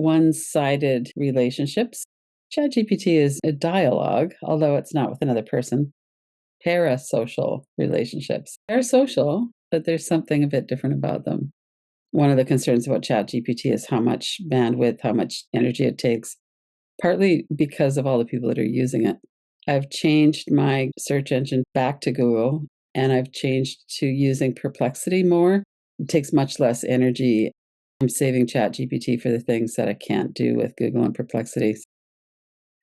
one-sided relationships. ChatGPT is a dialogue, although it's not with another person. Parasocial relationships. They're social, but there's something a bit different about them. One of the concerns about ChatGPT is how much bandwidth, how much energy it takes, partly because of all the people that are using it. I've changed my search engine back to Google, and I've changed to using Perplexity more. It takes much less energy. I'm saving ChatGPT for the things that I can't do with Google and Perplexity.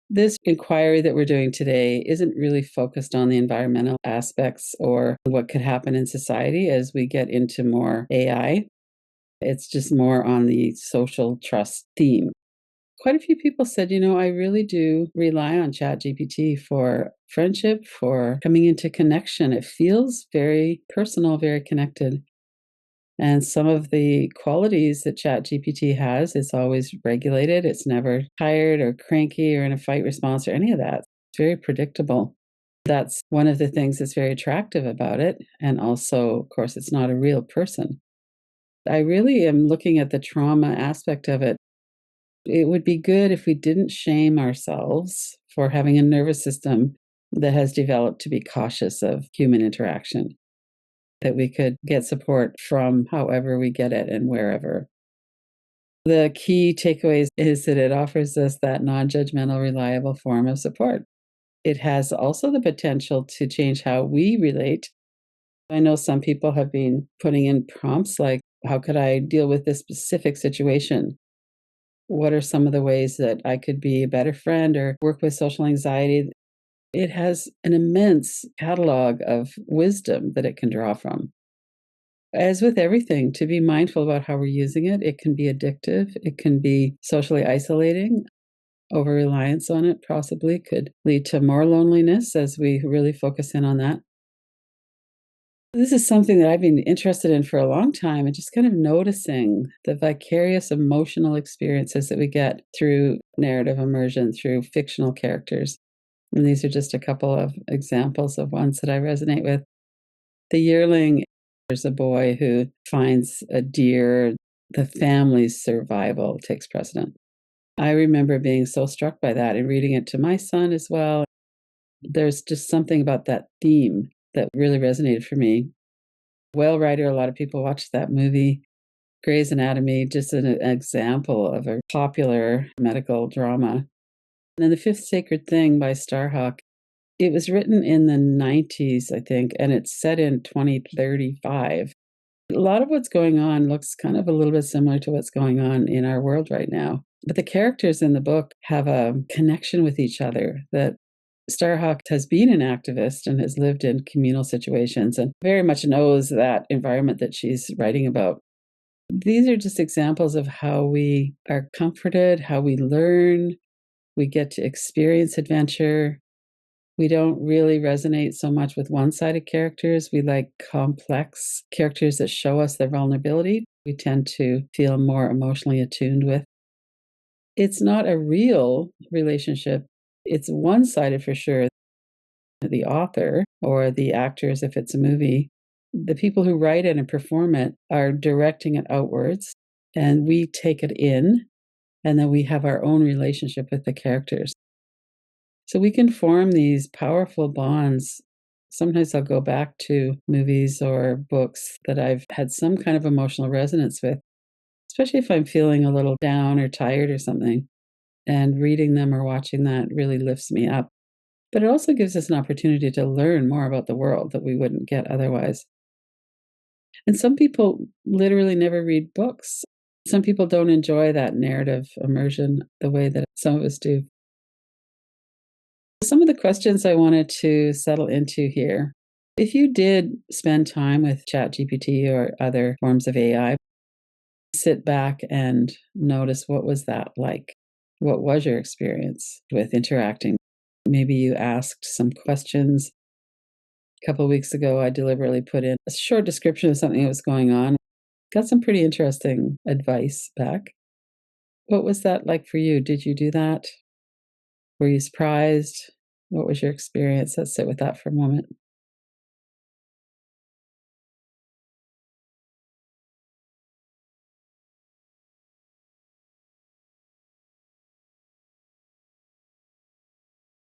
This inquiry that we're doing today isn't really focused on the environmental aspects or what could happen in society as we get into more AI. It's just more on the social trust theme. Quite a few people said, I really do rely on ChatGPT for friendship, for coming into connection. It feels very personal, very connected. And some of the qualities that ChatGPT has, it's always regulated. It's never tired or cranky or in a fight response or any of that. It's very predictable. That's one of the things that's very attractive about it. And also, of course, it's not a real person. I really am looking at the trauma aspect of it. It would be good if we didn't shame ourselves for having a nervous system that has developed to be cautious of human interaction, that we could get support from however we get it and wherever. The key takeaways is that it offers us that non-judgmental, reliable form of support. It has also the potential to change how we relate. I know some people have been putting in prompts like, how could I deal with this specific situation? What are some of the ways that I could be a better friend or work with social anxiety? It has an immense catalog of wisdom that it can draw from. As with everything, to be mindful about how we're using it. It can be addictive. It can be socially isolating. Over-reliance on it possibly could lead to more loneliness as we really focus in on that. This is something that I've been interested in for a long time, and just kind of noticing the vicarious emotional experiences that we get through narrative immersion, through fictional characters. And these are just a couple of examples of ones that I resonate with. The Yearling, there's a boy who finds a deer. The family's survival takes precedent. I remember being so struck by that and reading it to my son as well. There's just something about that theme that really resonated for me. Whale Rider, a lot of people watched that movie. Grey's Anatomy, just an example of a popular medical drama. And then The Fifth Sacred Thing by Starhawk. It was written in the 90s, I think, and it's set in 2035. A lot of what's going on looks kind of a little bit similar to what's going on in our world right now. But the characters in the book have a connection with each other that Starhawk has been an activist and has lived in communal situations and very much knows that environment that she's writing about. These are just examples of how we are comforted, how we learn, we get to experience adventure. We don't really resonate so much with one-sided characters. We like complex characters that show us their vulnerability. We tend to feel more emotionally attuned with. It's not a real relationship. It's one-sided for sure. The author or the actors, if it's a movie, the people who write it and perform it are directing it outwards, and we take it in, and then we have our own relationship with the characters. So we can form these powerful bonds. Sometimes I'll go back to movies or books that I've had some kind of emotional resonance with, especially if I'm feeling a little down or tired or something. And reading them or watching that really lifts me up. But it also gives us an opportunity to learn more about the world that we wouldn't get otherwise. And some people literally never read books. Some people don't enjoy that narrative immersion the way that some of us do. Some of the questions I wanted to settle into here. If you did spend time with ChatGPT or other forms of AI, sit back and notice, what was that like? What was your experience with interacting? Maybe you asked some questions. A couple of weeks ago, I deliberately put in a short description of something that was going on. Got some pretty interesting advice back. What was that like for you? Did you do that? Were you surprised? What was your experience? Let's sit with that for a moment.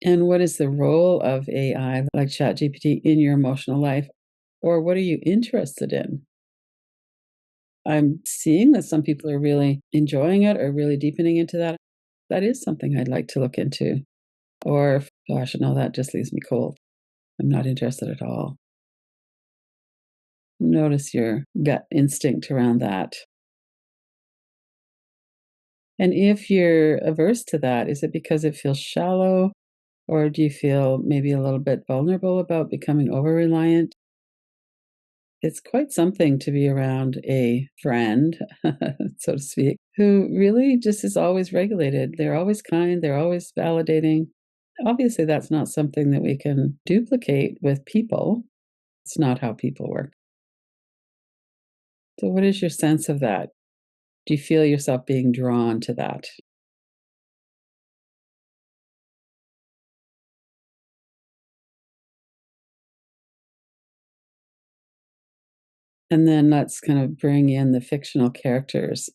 And what is the role of AI like ChatGPT in your emotional life? Or what are you interested in? I'm seeing that some people are really enjoying it or really deepening into that. That is something I'd like to look into. Or, gosh, no, that just leaves me cold. I'm not interested at all. Notice your gut instinct around that. And if you're averse to that, is it because it feels shallow? Or do you feel maybe a little bit vulnerable about becoming over reliant? It's quite something to be around a friend, so to speak, who really just is always regulated. They're always kind, they're always validating. Obviously, that's not something that we can duplicate with people. It's not how people work. So, what is your sense of that? Do you feel yourself being drawn to that? And then let's kind of bring in the fictional characters.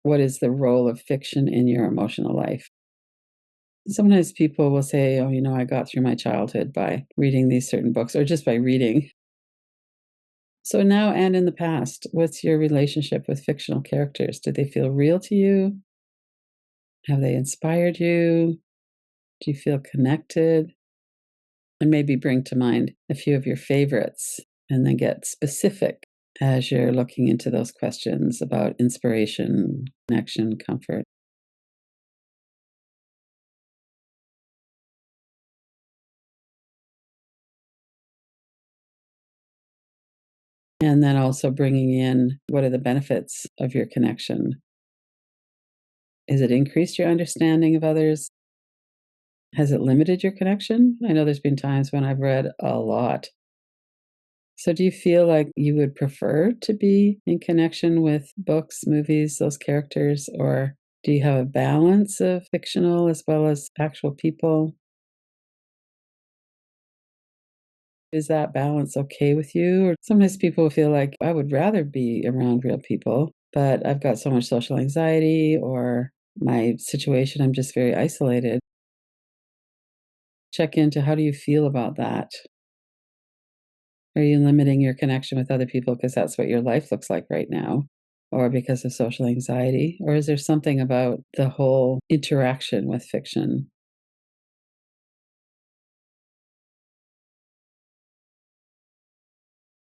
What is the role of fiction in your emotional life? Sometimes people will say, "Oh, I got through my childhood by reading these certain books or just by reading." So now and in the past, what's your relationship with fictional characters? Do they feel real to you? Have they inspired you? Do you feel connected? And maybe bring to mind a few of your favorites and then get specific as you're looking into those questions about inspiration, connection, comfort. And then also bringing in what are the benefits of your connection? Has it increased your understanding of others? Has it limited your connection? I know there's been times when I've read a lot. So, do you feel like you would prefer to be in connection with books, movies, those characters, or do you have a balance of fictional as well as actual people? Is that balance okay with you? Or sometimes people feel like I would rather be around real people, but I've got so much social anxiety or my situation, I'm just very isolated. Check into how do you feel about that? Are you limiting your connection with other people because that's what your life looks like right now? Or because of social anxiety? Or is there something about the whole interaction with fiction?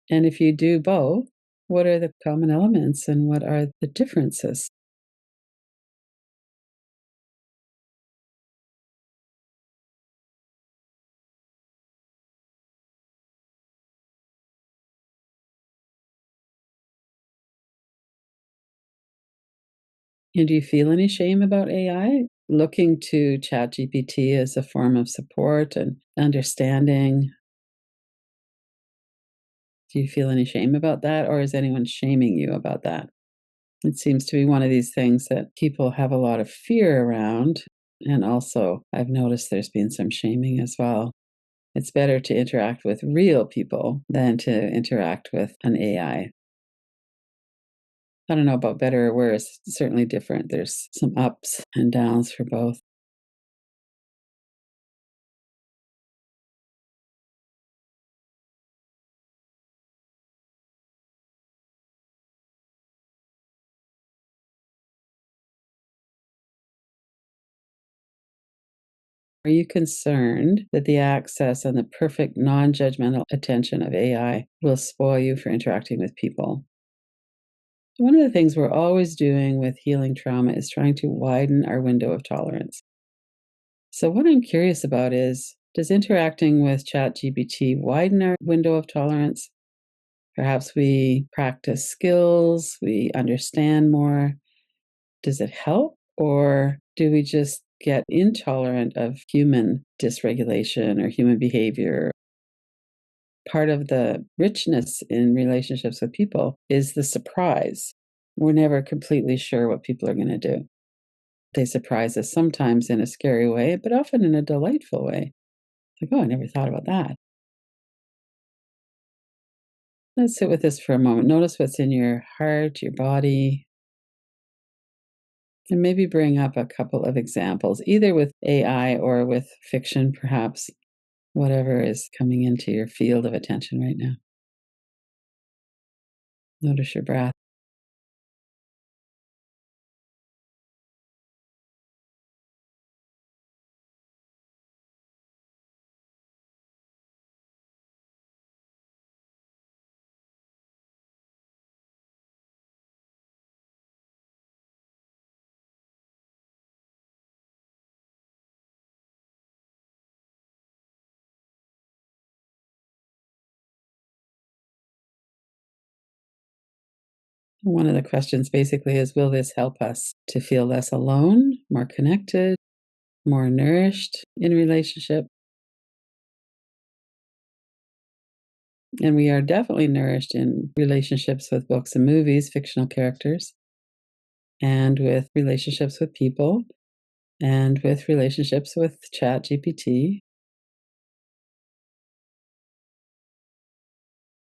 And if you do both, what are the common elements and what are the differences? And do you feel any shame about AI? Looking to ChatGPT as a form of support and understanding. Do you feel any shame about that? Or is anyone shaming you about that? It seems to be one of these things that people have a lot of fear around. And also, I've noticed there's been some shaming as well. It's better to interact with real people than to interact with an AI. I don't know about better or worse. It's certainly different. There's some ups and downs for both. Are you concerned that the access and the perfect non judgmental attention of AI will spoil you for interacting with people? One of the things we're always doing with healing trauma is trying to widen our window of tolerance. So, what I'm curious about is does interacting with ChatGPT widen our window of tolerance? Perhaps we practice skills, we understand more. Does it help? Or do we just get intolerant of human dysregulation or human behavior? Part of the richness in relationships with people is the surprise. We're never completely sure what people are going to do. They surprise us sometimes in a scary way, but often in a delightful way. Like, oh, I never thought about that. Let's sit with this for a moment. Notice what's in your heart, your body. And maybe bring up a couple of examples, either with AI or with fiction, perhaps, whatever is coming into your field of attention right now. Notice your breath. One of the questions basically is, will this help us to feel less alone, more connected, more nourished in relationship? And we are definitely nourished in relationships with books and movies, fictional characters, and with relationships with people, and with relationships with ChatGPT.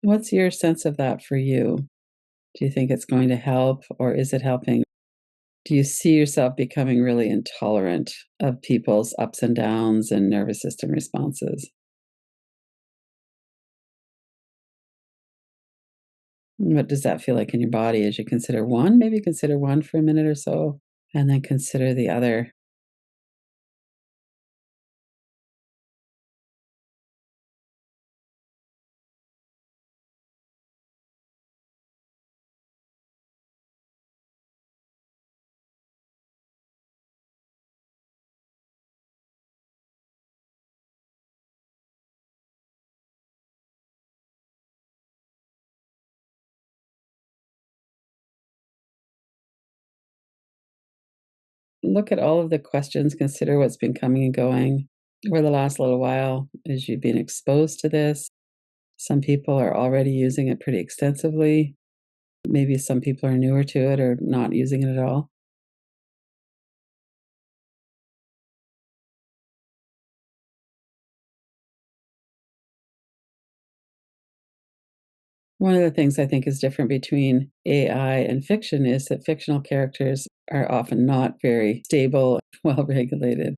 What's your sense of that for you? Do you think it's going to help, or is it helping? Do you see yourself becoming really intolerant of people's ups and downs and nervous system responses? What does that feel like in your body as you consider one? Maybe consider one for a minute or so, and then consider the other. Look at all of the questions, consider what's been coming and going over the last little while as you've been exposed to this. Some people are already using it pretty extensively. Maybe some people are newer to it or not using it at all. One of the things I think is different between AI and fiction is that fictional characters are often not very stable, well regulated.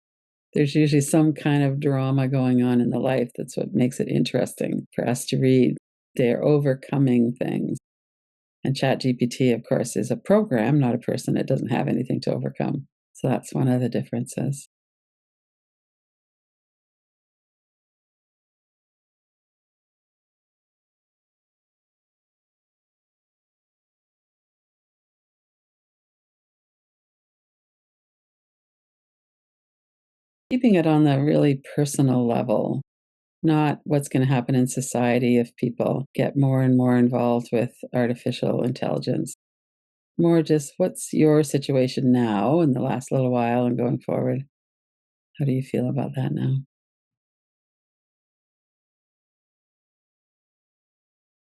There's usually some kind of drama going on in the life that's what makes it interesting for us to read. They're overcoming things. And ChatGPT, of course, is a program, not a person. It doesn't have anything to overcome. So that's one of the differences. Keeping it on the really personal level, not what's going to happen in society if people get more and more involved with artificial intelligence. More just what's your situation now in the last little while and going forward? How do you feel about that now?